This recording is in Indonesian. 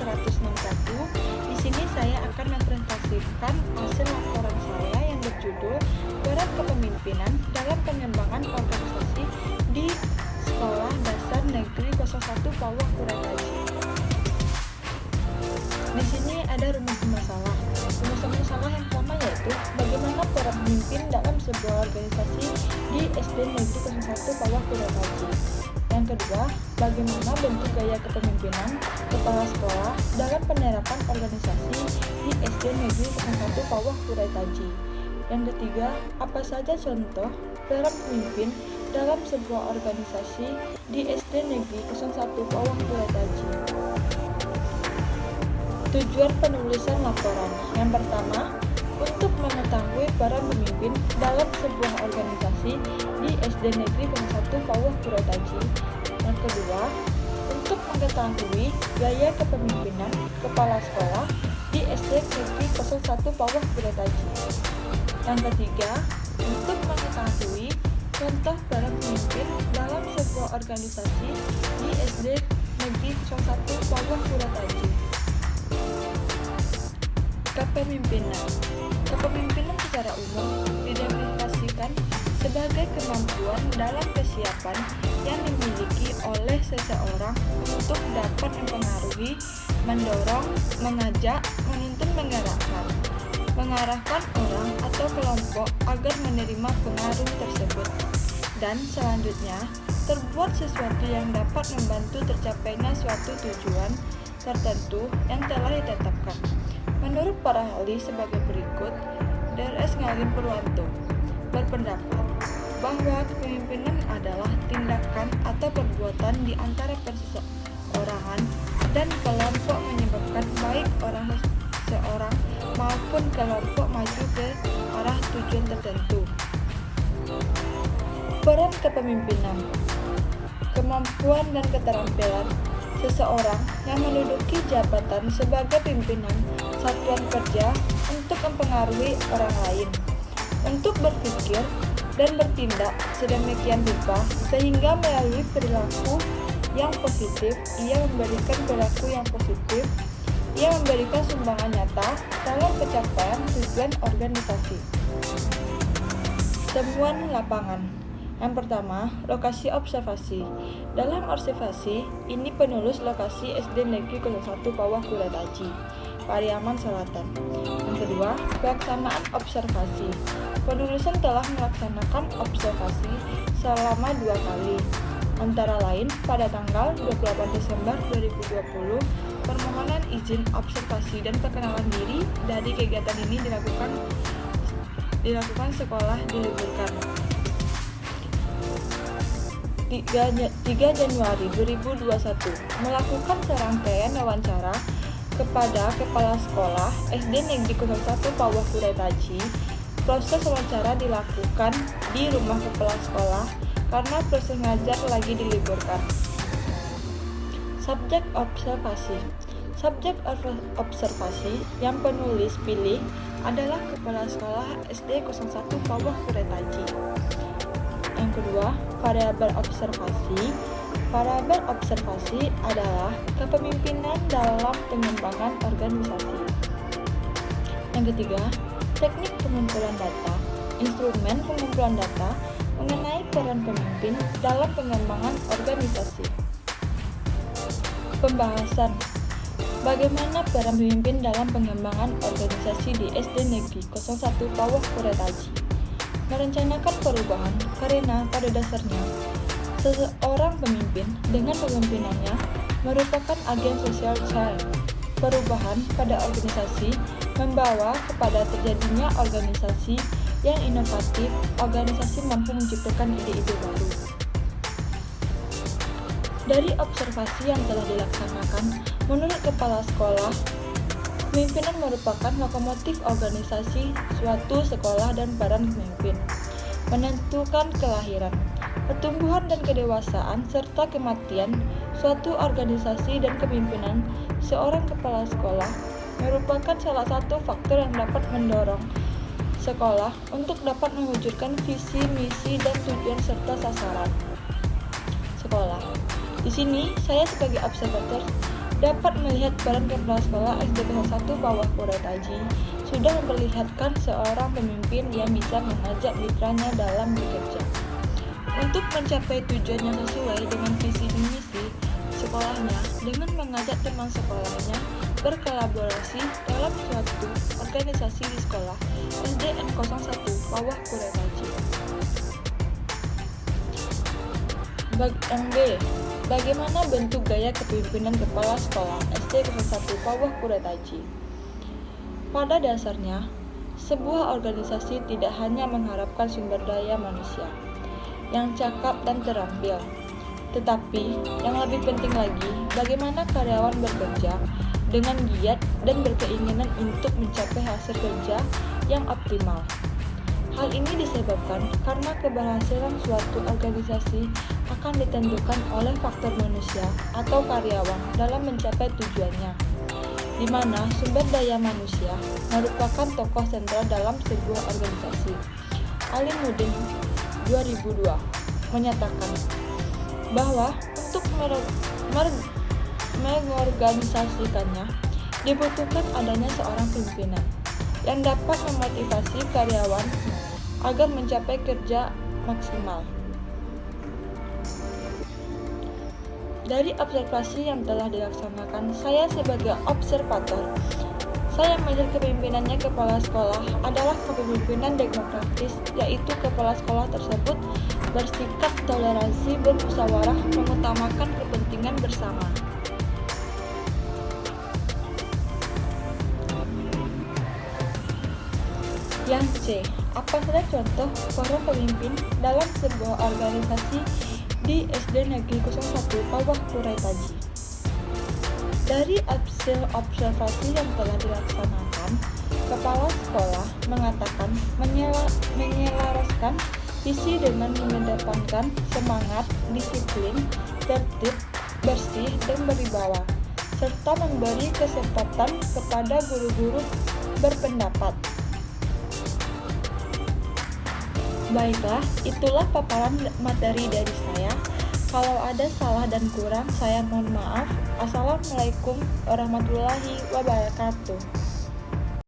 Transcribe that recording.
161. Di sini saya akan mempresentasikan hasil laporan saya yang berjudul Peran Kepemimpinan dalam Pengembangan Organisasi di Sekolah Dasar Negeri 01 Pawah Kuretaji. Di sini ada rumus masalah. Rumus masalah yang pertama yaitu bagaimana peran pemimpin dalam sebuah organisasi di SD Negeri 01 Pawah Kuretaji. Yang kedua, bagaimana bentuk gaya kepemimpinan kepala sekolah dalam penerapan organisasi di SD Negeri 01 Pawah Kuretaji. Yang ketiga, apa saja contoh peran pemimpin dalam sebuah organisasi di SD Negeri 01 Pawah Kuretaji. Tujuan penulisan laporan. Yang pertama, untuk mengetahui peran pemimpin dalam sebuah organisasi di SD Negeri 01 Pawah Kuretaji. Yang kedua, untuk mengetahui gaya kepemimpinan kepala sekolah di SD Negeri 01 Pawah Kuretaji. Yang ketiga, untuk mengetahui contoh peran pemimpin dalam sebuah organisasi di SD Negeri 01 Pawah Kuretaji. Kepemimpinan. Kepemimpinan secara umum didefinisikan sebagai kemampuan dalam kesiapan yang dimiliki oleh seseorang untuk dapat mempengaruhi, mendorong, mengajak, menuntun, mengarahkan orang atau kelompok agar menerima pengaruh tersebut, dan selanjutnya terbuat sesuatu yang dapat membantu tercapainya suatu tujuan tertentu yang telah ditetapkan. Menurut para ahli sebagai berikut, Drs. Ngalin Purwanto berpendapat bahwa kepemimpinan adalah tindakan atau perbuatan di antara perseorangan dan kelompok menyebabkan baik orang seorang maupun kelompok maju ke arah tujuan tertentu. Peran kepemimpinan, kemampuan dan keterampilan seseorang yang menduduki jabatan sebagai pimpinan satuan kerja untuk mempengaruhi orang lain, untuk berpikir dan bertindak sedemikian rupa sehingga melalui perilaku yang positif ia memberikan perilaku yang positif, ia memberikan sumbangan nyata dalam pencapaian tujuan organisasi. Temuan lapangan. Yang pertama, lokasi observasi. Dalam observasi, ini penulis lokasi SD Negeri 01 Pawah Kuretaji, Pariaman Selatan. Yang kedua, pelaksanaan observasi. Penulisan telah melaksanakan observasi selama 2 kali, antara lain pada tanggal 28 Desember 2020, permohonan izin observasi dan perkenalan diri dari kegiatan ini dilakukan sekolah diliburkan. 3 Januari 2021 melakukan serangkaian wawancara kepada kepala sekolah SD Negeri 01 Pawah Kuretaji. Proses wawancara dilakukan di rumah kepala sekolah karena proses ngajar lagi diliburkan. Subjek observasi. Subjek observasi yang penulis pilih adalah kepala sekolah SD 01 Pawah Kuretaji. Yang kedua, variabel observasi. Variabel observasi adalah kepemimpinan dalam pengembangan organisasi. Yang ketiga, teknik pengumpulan data. Instrumen pengumpulan data mengenai peran pemimpin dalam pengembangan organisasi. Pembahasan. Bagaimana peran pemimpin dalam pengembangan organisasi di SD Negeri 01 Pawah Kuretaji? Merencanakan perubahan karena pada dasarnya seseorang pemimpin dengan kepemimpinannya merupakan agen sosial change. Perubahan pada organisasi membawa kepada terjadinya organisasi yang inovatif. Organisasi mampu menciptakan ide-ide baru. Dari observasi yang telah dilaksanakan, menurut kepala sekolah, pemimpinan merupakan lokomotif organisasi suatu sekolah dan peran pemimpin menentukan kelahiran, pertumbuhan dan kedewasaan serta kematian suatu organisasi, dan kepemimpinan seorang kepala sekolah merupakan salah satu faktor yang dapat mendorong sekolah untuk dapat mewujudkan visi, misi, dan tujuan serta sasaran sekolah. Di sini saya sebagai observator dapat melihat peran kepala sekolah SD kelas 1 Pawah Purwetaji sudah memperlihatkan seorang pemimpin yang bisa mengajak mitranya dalam bekerja untuk mencapai tujuan yang sesuai dengan visi dan misi sekolahnya dengan mengajak teman sekolahnya berkolaborasi dalam suatu organisasi di sekolah SDN 01 Pawah Purwetaji. Yang B. Bagaimana bentuk gaya kepemimpinan kepala sekolah SD 01 Pawah Purwetaji? Pada dasarnya, sebuah organisasi tidak hanya mengharapkan sumber daya manusia yang cakap dan terampil, tetapi yang lebih penting lagi, bagaimana karyawan bekerja dengan giat dan berkeinginan untuk mencapai hasil kerja yang optimal. Hal ini disebabkan karena keberhasilan suatu organisasi akan ditentukan oleh faktor manusia atau karyawan dalam mencapai tujuannya, di mana sumber daya manusia merupakan tokoh sentral dalam sebuah organisasi. Alimuddin 2002 menyatakan bahwa untuk mengorganisasikannya dibutuhkan adanya seorang pimpinan yang dapat memotivasi karyawan agar mencapai kerja maksimal. Dari observasi yang telah dilaksanakan, saya sebagai observator, saya melihat kepemimpinannya kepala sekolah adalah kepemimpinan demokratis, yaitu kepala sekolah tersebut bersikap toleransi, bermusyawarah, mengutamakan kepentingan bersama. Yang C. Apa saja contoh para pemimpin dalam sebuah organisasi di SD Negeri 01 Pawah Purwetaji? Dari hasil observasi yang telah dilaksanakan, kepala sekolah mengatakan menyelaraskan visi dengan mengedepankan semangat, disiplin, tertib, bersih, dan berwibawa, serta memberi kesempatan kepada guru-guru berpendapat. Baiklah, itulah paparan materi dari saya. Kalau ada salah dan kurang, saya mohon maaf. Assalamualaikum warahmatullahi wabarakatuh.